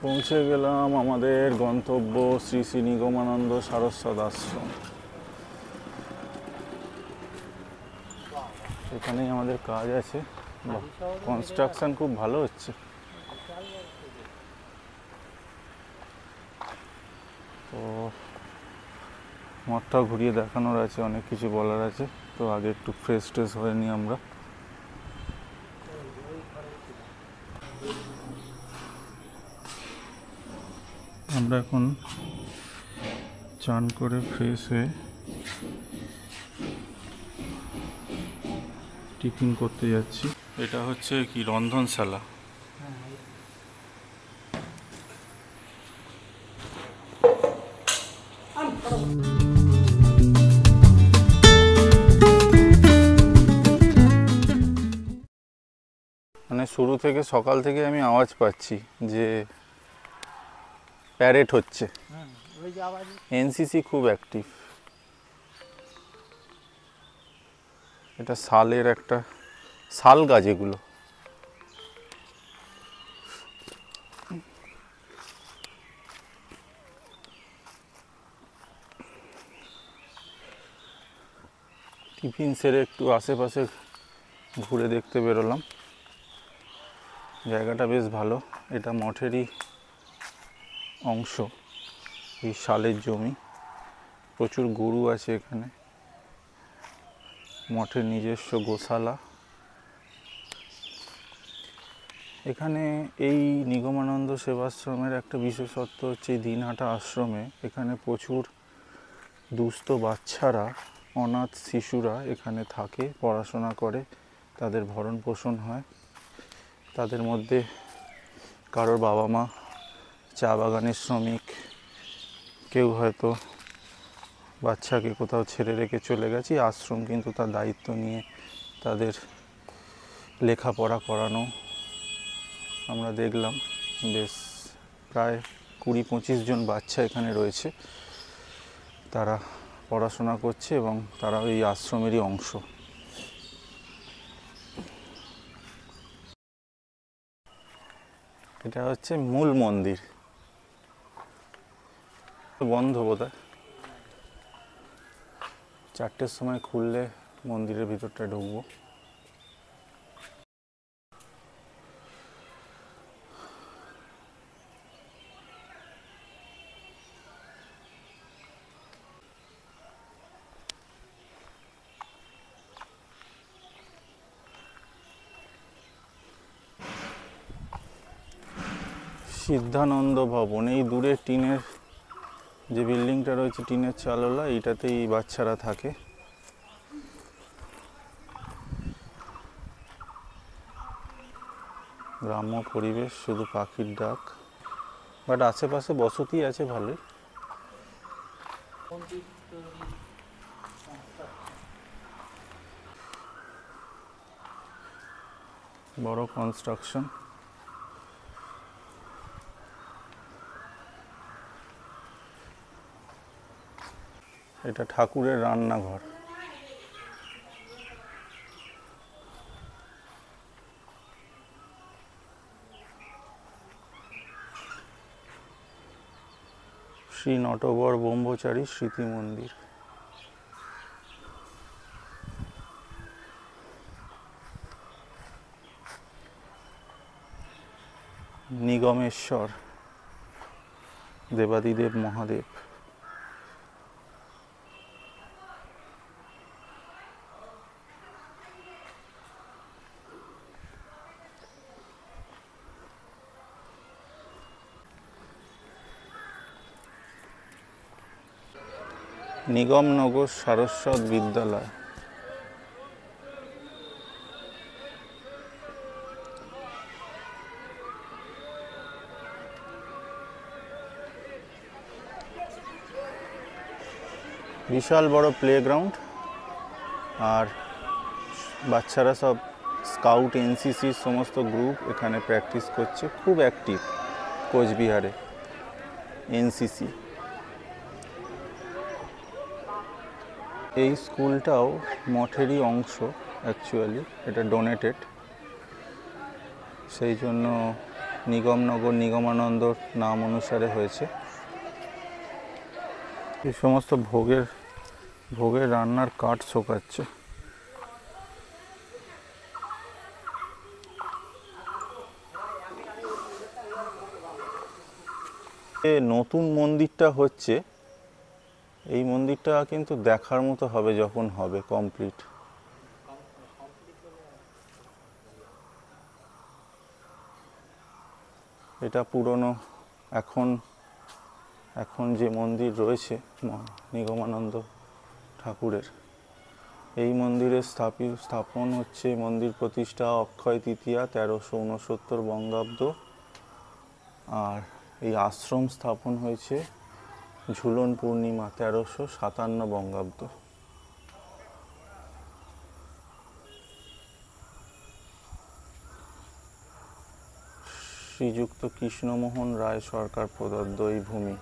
পৌঁছে গেলাম আমাদের গন্তব্য শ্রী শ্রী নিগমানন্দ সারস্বত আশ্রম। এখানেই আমাদের কাজ আছে। কনস্ট্রাকশন খুব ভালো হচ্ছে। তো মঠটাও ঘুরিয়ে দেখানোর আছে, অনেক কিছু বলার আছে। তো আগে একটু ফ্রেশ ট্রেশ হয়ে নিই আমরা। আমরা এখন চান করে ফ্রেশ হয়ে টিফিন করতে যাচ্ছি। এটা হচ্ছে কি রন্ধনশালা। মানে শুরু থেকে সকাল থেকে আমি আওয়াজ পাচ্ছি যে প্যারেড হচ্ছে। এনসিসি খুব অ্যাক্টিভ। এটা শালের একটা শাল গাছ এগুলো। টিফিন সেরে একটু আশেপাশে ঘুরে দেখতে বেরোলাম। জায়গাটা বেশ ভালো। এটা মঠেরই অংশ, এই শালের জমি। প্রচুর গরু আছে এখানে। মঠের নিজস্ব গোশালা। এখানে এই নিগমানন্দ সেবাশ্রমের একটা বিশেষত্ব হচ্ছে এই দিনহাটা আশ্রমে এখানে প্রচুর দুস্থ বাচ্চারা, অনাথ শিশুরা এখানে থাকে, পড়াশোনা করে, তাদের ভরণ পোষণ হয়। তাদের মধ্যে কারোর বাবা মা চা বাগানের শ্রমিক, কেউ হয়তো বাচ্চাকে কোথাও ছেড়ে রেখে চলে গেছে। আশ্রম কিন্তু তার দায়িত্ব নিয়ে তাদের লেখাপড়া করানো আমরা দেখলাম। বেশ প্রায় 20-25 জন বাচ্চা এখানে রয়েছে। তারা পড়াশোনা করছে এবং তারা এই আশ্রমেরই অংশ। এটা হচ্ছে মূল মন্দির। বন্ধ বোধহয়, 4টের সময় খুললে মন্দিরের ভিতরটা ঢুকবো। সিদ্ধানন্দ ভবন, এই দূরে টিনের যে বিল্ডিংটা রয়েছে, টিনের চালওয়ালা, এইটাতেই বাচ্চারা থাকে। গ্রাম্য পরিবেশ, শুধু পাখির ডাক, বাট আশেপাশে বসতি আছে ভালোই। বড় কনস্ট্রাকশন। এটা ঠাকুরের রান্নাঘর। শ্রী নটবর ব্রহ্মচারী স্মৃতি মন্দির। নিগমেশ্বর দেবাদিদেব মহাদেব। নিগমনগর সারস্বত বিদ্যালয়। বিশাল বড় প্লেগ্রাউন্ড, আর বাচ্চারা সব স্কাউট এনসিসির সমস্ত গ্রুপ এখানে প্র্যাকটিস করছে। খুব অ্যাক্টিভ কোচবিহারে এনসিসি। এই স্কুলটাও মঠেরই অংশ অ্যাকচুয়ালি, এটা ডোনেটেড, সেই জন্য নিগমনগর নিগমানন্দর নাম অনুসারে হয়েছে। এই সমস্ত ভোগের রান্নার কাঠ শোকাচ্ছে। নতুন মন্দিরটা হচ্ছে, এই মন্দিরটা কিন্তু দেখার মতো হবে যখন হবে কমপ্লিট। এটা পুরনো, এখন যে মন্দির রয়েছে নিগমানন্দ ঠাকুরের, এই মন্দিরের স্থাপন হচ্ছে, মন্দির প্রতিষ্ঠা অক্ষয় তৃতীয়া 1369 বঙ্গাব্দ। আর এই আশ্রম স্থাপন হয়েছে ঝুলন পূর্ণিমা 1357 বঙ্গাব্দ। শ্রীযুক্ত কৃষ্ণমোহন রায় সরকার প্রদত্ত এই ভূমি।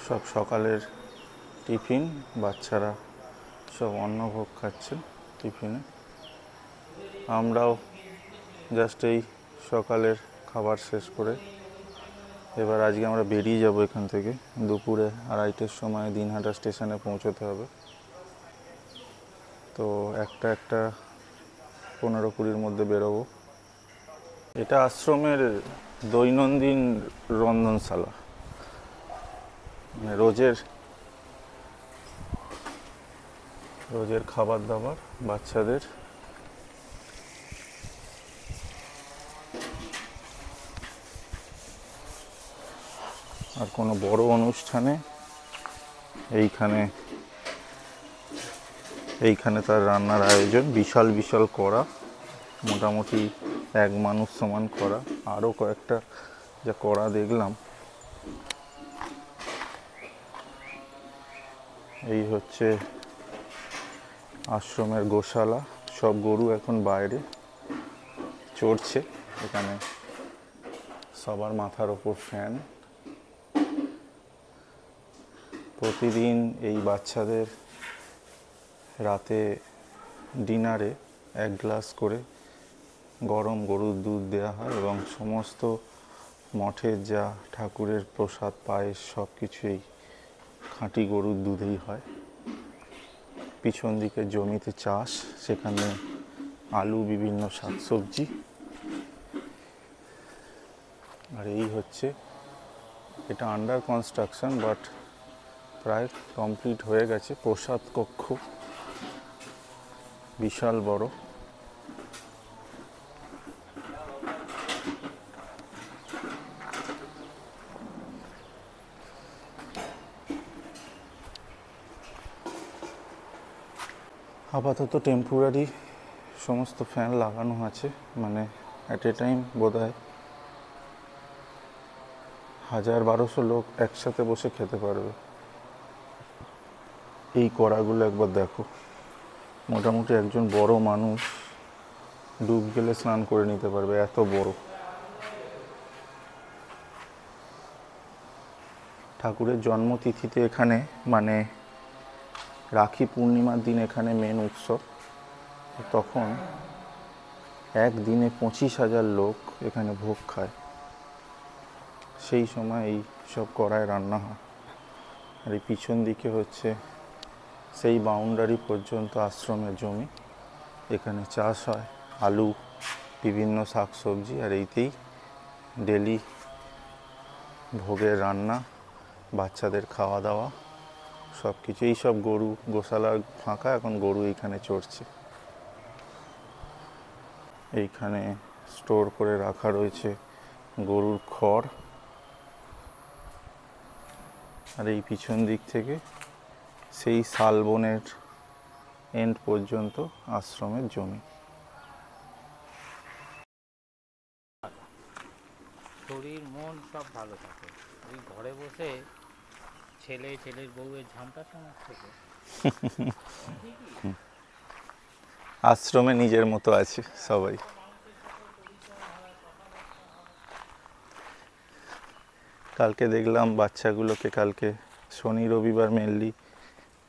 সব সকালের টিফিন, বাচ্চারা সব অন্নভোগ খাচ্ছে টিফিনে। আমরাও জাস্ট এই সকালের খাবার শেষ করে এবার আজকে আমরা বেরিয়ে যাব এখান থেকে। দুপুরে 2:30টার সময় দিনহাটা স্টেশনে পৌঁছতে হবে। তো একটা 15-20-র মধ্যে বেরোবো। এটা আশ্রমের দৈনন্দিন রন্ধনশালা, মানে রোজের খাবার দাবার বাচ্চাদের। আর কোনো বড় অনুষ্ঠানে এইখানে তার রান্নার আয়োজন বিশাল করা, মোটামুটি 1 মানুষ সমান করা। আরও কয়েকটা যা করা দেখলাম। এই হচ্ছে আশ্রমের গোশালা। সব গরু এখন বাইরে চড়ছে। এখানে সবার মাথার ওপর ফ্যান। প্রতিদিন এই বাচ্চাদের রাতে ডিনারে 1 গ্লাস করে গরম গরুর দুধ দেওয়া হয় এবং সমস্ত মঠের যা ঠাকুরের প্রসাদ পায়েস সব কিছুই খাঁটি গরুর দুধেই হয়। পিছন দিকে জমিতে চাষ, সেখানে আলু, বিভিন্ন শাকসবজি। আর এই হচ্ছে, এটা আন্ডার কনস্ট্রাকশন বাট প্রায় কমপ্লিট হয়ে গেছে। প্রসাদ কক্ষ বিশাল বড়। আপাতত টেম্পোরারি সমস্ত ফ্যান লাগানো আছে, মানে অ্যাট এ টাইম বোধহয় 1000-1200 লোক একসাথে বসে খেতে পারবে। এই কড়াগুলো একবার দেখো, মোটামুটি একজন বড় মানুষ ডুব গেলে স্নান করে নিতে পারবে, এত বড়। ঠাকুরের জন্মতিথিতে এখানে, মানে রাখি পূর্ণিমার দিন এখানে মেন উৎসব, তখন একদিনে 25,000 লোক এখানে ভোগ খায়। সেই সময় এই সব কড়ায় রান্না হয়। আর এই পিছন দিকে হচ্ছে সেই বাউন্ডারি পর্যন্ত আশ্রমের জমি, এখানে চাষ হয় আলু, বিভিন্ন শাকসবজি, আর এইতেই ডেলি ভোগের রান্না, বাচ্চাদের খাওয়া দাওয়া সব কিছু। এইসব গরু, গোশালা ফাঁকা, এখন গরু এইখানে চড়ছে। এইখানে স্টোর করে রাখা রয়েছে গরুর খড়। আর এই পিছন দিক থেকে সেই শালবনের এন্ড পর্যন্ত আশ্রমের জমি। শরীর মন সব ভালো থাকে। ওই ঘরে বসে ছেলের বউয়ের ঝামটা শোনার থেকে আশ্রমে নিজের মতো আছে সবাই। কালকে দেখলাম বাচ্চাগুলোকে, কালকে শনি রবিবার মেনলি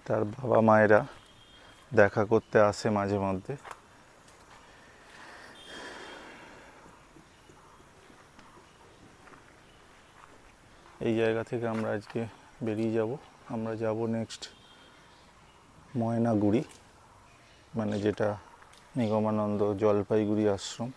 তার বাবা মায়েরা দেখা করতে আসে মাঝে মধ্যে। এই জায়গা থেকে আমরা আজকে বেরিয়ে যাব। আমরা যাব নেক্সট ময়নাগুড়ি, মানে যেটা নিগমানন্দ জলপাইগুড়ি আশ্রম।